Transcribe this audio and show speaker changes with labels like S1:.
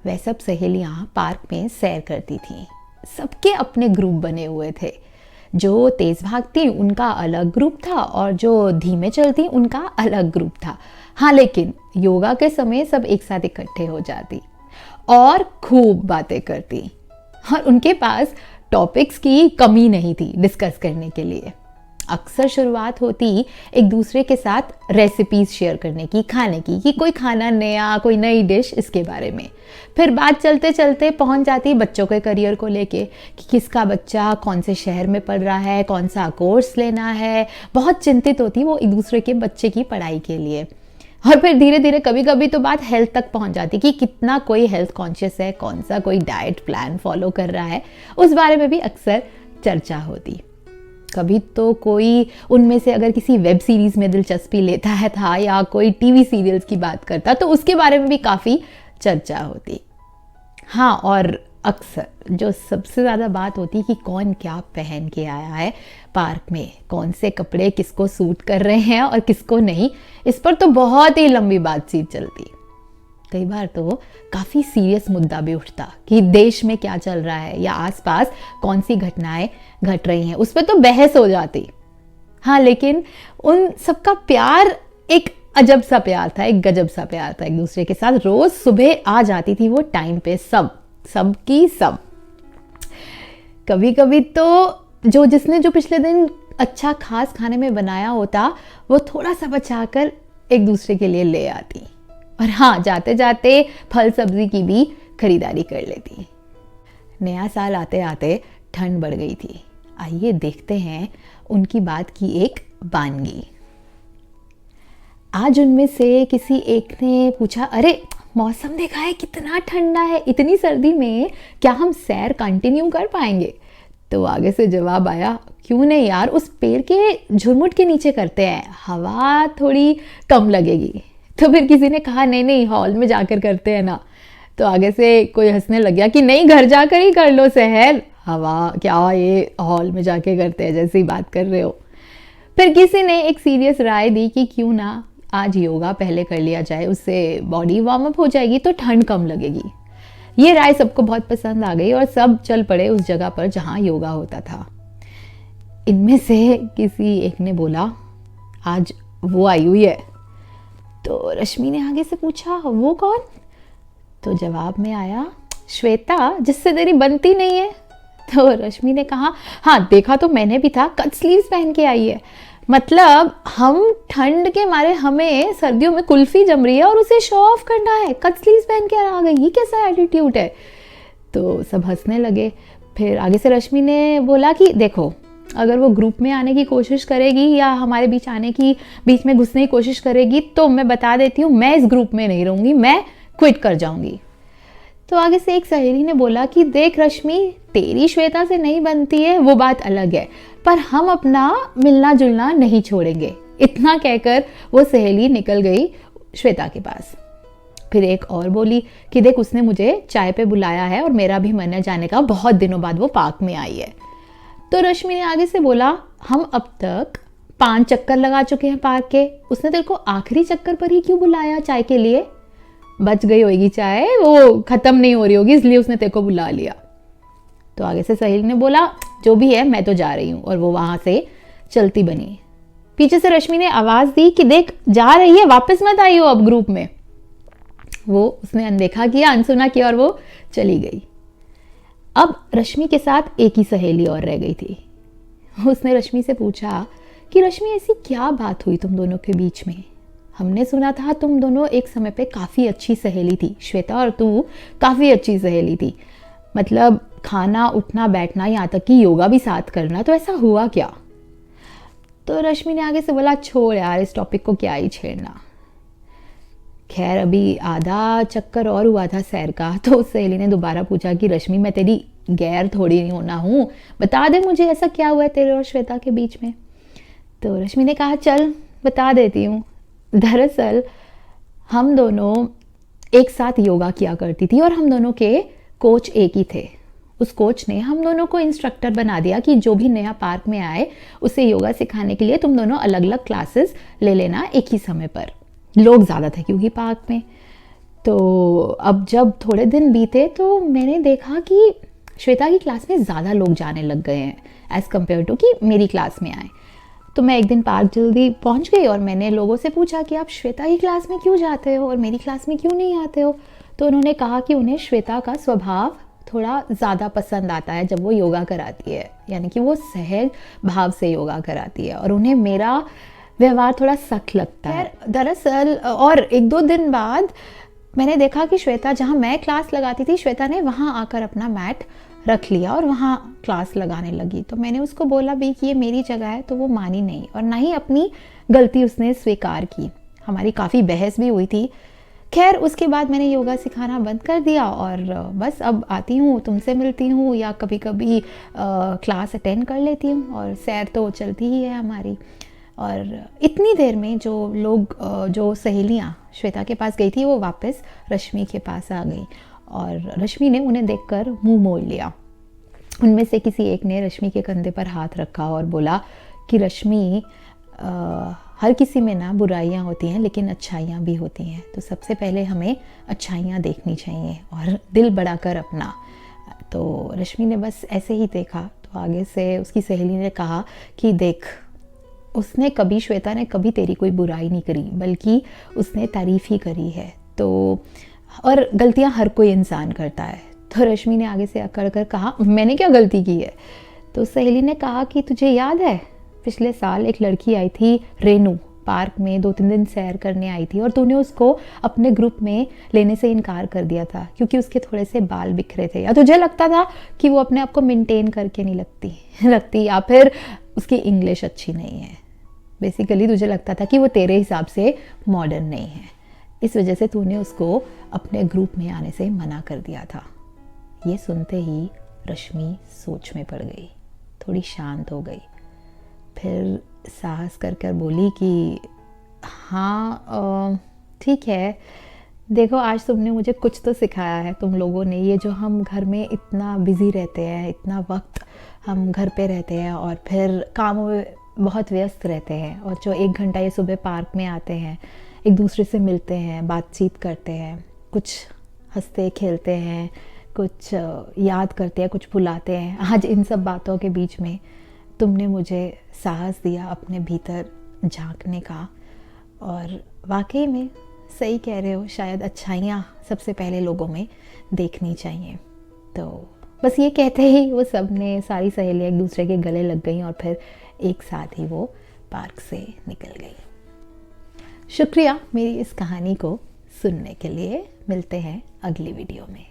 S1: वह सब सहेलियां पार्क में सैर करती थीं। सबके अपने ग्रुप बने हुए थे। जो तेज भागती उनका अलग ग्रुप था और जो धीमे चलती उनका अलग ग्रुप था। हाँ, लेकिन योगा के समय सब एक साथ इकट्ठे हो जाती और खूब बातें करती और उनके पास टॉपिक्स की कमी नहीं थी डिस्कस करने के लिए। अक्सर शुरुआत होती एक दूसरे के साथ रेसिपीज शेयर करने की, खाने की, कि कोई खाना नया, कोई नई डिश, इसके बारे में। फिर बात चलते चलते पहुंच जाती बच्चों के करियर को लेके कि किसका बच्चा कौन से शहर में पढ़ रहा है, कौन सा कोर्स लेना है। बहुत चिंतित होती वो एक दूसरे के बच्चे की पढ़ाई के लिए। और फिर धीरे धीरे कभी कभी तो बात हेल्थ तक पहुंच जाती कि कितना कोई हेल्थ कॉन्शियस है, कौन सा कोई डाइट प्लान फॉलो कर रहा है, उस बारे में भी अक्सर चर्चा होती। कभी तो कोई उनमें से अगर किसी वेब सीरीज में दिलचस्पी लेता है था या कोई टीवी सीरियल्स की बात करता तो उसके बारे में भी काफ़ी चर्चा होती। हाँ, और अक्सर जो सबसे ज़्यादा बात होती कि कौन क्या पहन के आया है पार्क में, कौन से कपड़े किसको सूट कर रहे हैं और किसको नहीं, इस पर तो बहुत ही लंबी बातचीत चलती। कई बार तो काफ़ी सीरियस मुद्दा भी उठता कि देश में क्या चल रहा है या आसपास कौन सी घटनाएं घट रही हैं, उस पर तो बहस हो जाती। हाँ, लेकिन उन सबका प्यार एक अजब सा प्यार था, एक गजब सा प्यार था एक दूसरे के साथ। रोज सुबह आ जाती थी वो टाइम पे, सब। कभी कभी तो जिसने पिछले दिन अच्छा खास खाने में बनाया होता वो थोड़ा सा बचाकर एक दूसरे के लिए ले आती। और हाँ, जाते जाते फल सब्जी की भी खरीदारी कर लेती। नया साल आते आते ठंड बढ़ गई थी। आइए देखते हैं उनकी बात की एक वानगी। आज उनमें से किसी एक ने पूछा, अरे मौसम देखा है कितना ठंडा है, इतनी सर्दी में क्या हम सैर कंटिन्यू कर पाएंगे? तो आगे से जवाब आया, क्यों नहीं यार, उस पेड़ के झुरमुट के नीचे करते हैं, हवा थोड़ी कम लगेगी। तो फिर किसी ने कहा, नहीं हॉल में जाकर करते हैं ना। तो आगे से कोई हंसने लग गया कि नहीं, घर जाकर ही कर लो सैर, हवा क्या ये हॉल में जाके करते हैं जैसी बात कर रहे हो। फिर किसी ने एक सीरियस राय दी कि क्यों ना आज योगा पहले कर लिया जाए, उससे बॉडी वार्म अप हो जाएगी तो ठंड कम लगेगी। ये राय सबको बहुत पसंद आ गई और सब चल पड़े उस जगह पर जहाँ योगा होता था। इनमें से किसी एक ने बोला, आज वो आई हुई है। तो रश्मि ने आगे से पूछा, वो कौन? तो जवाब में आया, श्वेता, जिससे तेरी बनती नहीं है। तो रश्मि ने कहा, हाँ देखा तो मैंने भी था, कट स्लीव्स पहन के आई है। मतलब हम ठंड के मारे हमें सर्दियों में कुल्फी जम रही है और उसे शो ऑफ करना है, कट स्लीव्स पहन के आ गई, ये कैसा एटीट्यूड है? तो सब हंसने लगे। फिर आगे से रश्मि ने बोला कि देखो, अगर वो ग्रुप में आने की कोशिश करेगी या हमारे बीच में घुसने की कोशिश करेगी तो मैं बता देती हूँ, मैं इस ग्रुप में नहीं रहूँगी, मैं क्विट कर जाऊँगी। तो आगे से एक सहेली ने बोला कि देख रश्मि, तेरी श्वेता से नहीं बनती है वो बात अलग है, पर हम अपना मिलना जुलना नहीं छोड़ेंगे। इतना कहकर वो सहेली निकल गई श्वेता के पास। फिर एक और बोली कि देख, उसने मुझे चाय पे बुलाया है और मेरा भी मन है जाने का, बहुत दिनों बाद वो पार्क में आई है। तो रश्मि ने आगे से बोला, हम अब तक 5 चक्कर लगा चुके हैं पार्क के, उसने तेरे को आखिरी चक्कर पर ही क्यों बुलाया चाय के लिए? बच गई होगी चाय, वो खत्म नहीं हो रही होगी इसलिए उसने तेरे को बुला लिया। तो आगे से सहेली ने बोला, जो भी है मैं तो जा रही हूँ, और वो वहां से चलती बनी। पीछे से रश्मि ने आवाज दी कि देख, जा रही है, वापस मत आई हो अब ग्रुप में। वो उसने अनदेखा किया, अनसुना किया और वो चली गई। अब रश्मि के साथ एक ही सहेली और रह गई थी। उसने रश्मि से पूछा कि रश्मि, ऐसी क्या बात हुई तुम दोनों के बीच में? हमने सुना था तुम दोनों एक समय पे काफ़ी अच्छी सहेली थी, श्वेता और तू काफ़ी अच्छी सहेली थी, मतलब खाना उठना बैठना यहाँ तक कि योगा भी साथ करना, तो ऐसा हुआ क्या? तो रश्मि ने आगे से बोला, छोड़ यार, इस टॉपिक को क्या ही छेड़ना। खैर अभी आधा चक्कर और हुआ था सैर का, तो उस सहेली ने दोबारा पूछा कि रश्मि, मैं तेरी गैर थोड़ी नहीं होना हूँ, बता दे मुझे ऐसा क्या हुआ है तेरे और श्वेता के बीच में। तो रश्मि ने कहा, चल बता देती हूँ। दरअसल हम दोनों एक साथ योगा किया करती थी और हम दोनों के कोच एक ही थे। उस कोच ने हम दोनों को इंस्ट्रक्टर बना दिया कि जो भी नया पार्क में आए उसे योगा सिखाने के लिए तुम दोनों अलग अलग क्लासेस ले लेना एक ही समय पर। लोग ज़्यादा थे क्योंकि पार्क में। तो अब जब थोड़े दिन बीते तो मैंने देखा कि श्वेता की क्लास में ज़्यादा लोग जाने लग गए हैं एज़ कम्पेयर टू कि मेरी क्लास में आए। तो मैं एक दिन पार्क जल्दी पहुंच गई और मैंने लोगों से पूछा कि आप श्वेता की क्लास में क्यों जाते हो और मेरी क्लास में क्यों नहीं आते हो। तो उन्होंने कहा कि उन्हें श्वेता का स्वभाव थोड़ा ज़्यादा पसंद आता है जब वो योगा कराती है, यानी कि वो सहज भाव से योगा कराती है और उन्हें मेरा व्यवहार थोड़ा सख्त लगता है। दरअसल और एक दो दिन बाद मैंने देखा कि श्वेता, जहाँ मैं क्लास लगाती थी, श्वेता ने वहाँ आकर अपना मैट रख लिया और वहाँ क्लास लगाने लगी। तो मैंने उसको बोला भी कि ये मेरी जगह है, तो वो मानी नहीं और ना ही अपनी गलती उसने स्वीकार की। हमारी काफ़ी बहस भी हुई थी। खैर उसके बाद मैंने योगा सिखाना बंद कर दिया और बस अब आती हूँ, तुमसे मिलती हूँ या कभी कभी क्लास अटेंड कर लेती हूँ और सैर तो चलती ही है हमारी। और इतनी देर में जो लोग जो सहेलियाँ श्वेता के पास गई थी वो वापस रश्मि के पास आ गई और रश्मि ने उन्हें देखकर मुंह मोड़ लिया। उनमें से किसी एक ने रश्मि के कंधे पर हाथ रखा और बोला कि रश्मि, हर किसी में ना बुराइयाँ होती हैं लेकिन अच्छाइयाँ भी होती हैं, तो सबसे पहले हमें अच्छाइयाँ देखनी चाहिए और दिल बड़ा कर अपना। तो रश्मि ने बस ऐसे ही देखा। तो आगे से उसकी सहेली ने कहा कि देख, उसने कभी, श्वेता ने कभी तेरी कोई बुराई नहीं करी, बल्कि उसने तारीफ़ ही करी है। तो और गलतियां हर कोई इंसान करता है। तो रश्मि ने आगे से अकड़ कर कहा, मैंने क्या गलती की है। तो सहेली ने कहा कि तुझे याद है पिछले साल एक लड़की आई थी रेनू, पार्क में 2-3 दिन सैर करने आई थी और तूने उसको अपने ग्रुप में लेने से इनकार कर दिया था क्योंकि उसके थोड़े से बाल बिखरे थे, या तुझे लगता था कि वो अपने आप को मेंटेन करके नहीं लगती या फिर उसकी इंग्लिश अच्छी नहीं है। बेसिकली तुझे लगता था कि वो तेरे हिसाब से मॉडर्न नहीं है, इस वजह से तूने उसको अपने ग्रुप में आने से मना कर दिया था। ये सुनते ही रश्मि सोच में पड़ गई, थोड़ी शांत हो गई, फिर साहस कर कर बोली कि हाँ ठीक है, देखो आज तुमने मुझे कुछ तो सिखाया है। तुम लोगों ने, ये जो हम घर में इतना बिज़ी रहते हैं, इतना वक्त हम घर पे रहते हैं और फिर कामों में बहुत व्यस्त रहते हैं, और जो 1 घंटा ये सुबह पार्क में आते हैं, एक दूसरे से मिलते हैं, बातचीत करते हैं, कुछ हंसते खेलते हैं, कुछ याद करते हैं, कुछ भुलाते हैं, आज इन सब बातों के बीच में तुमने मुझे साहस दिया अपने भीतर झांकने का। और वाकई में सही कह रहे हो, शायद अच्छाइयाँ सबसे पहले लोगों में देखनी चाहिए। तो बस ये कहते ही वो सब ने, सारी सहेलियाँ एक दूसरे के गले लग गईं और फिर एक साथ ही वो पार्क से निकल गई। शुक्रिया मेरी इस कहानी को सुनने के लिए। मिलते हैं अगली वीडियो में।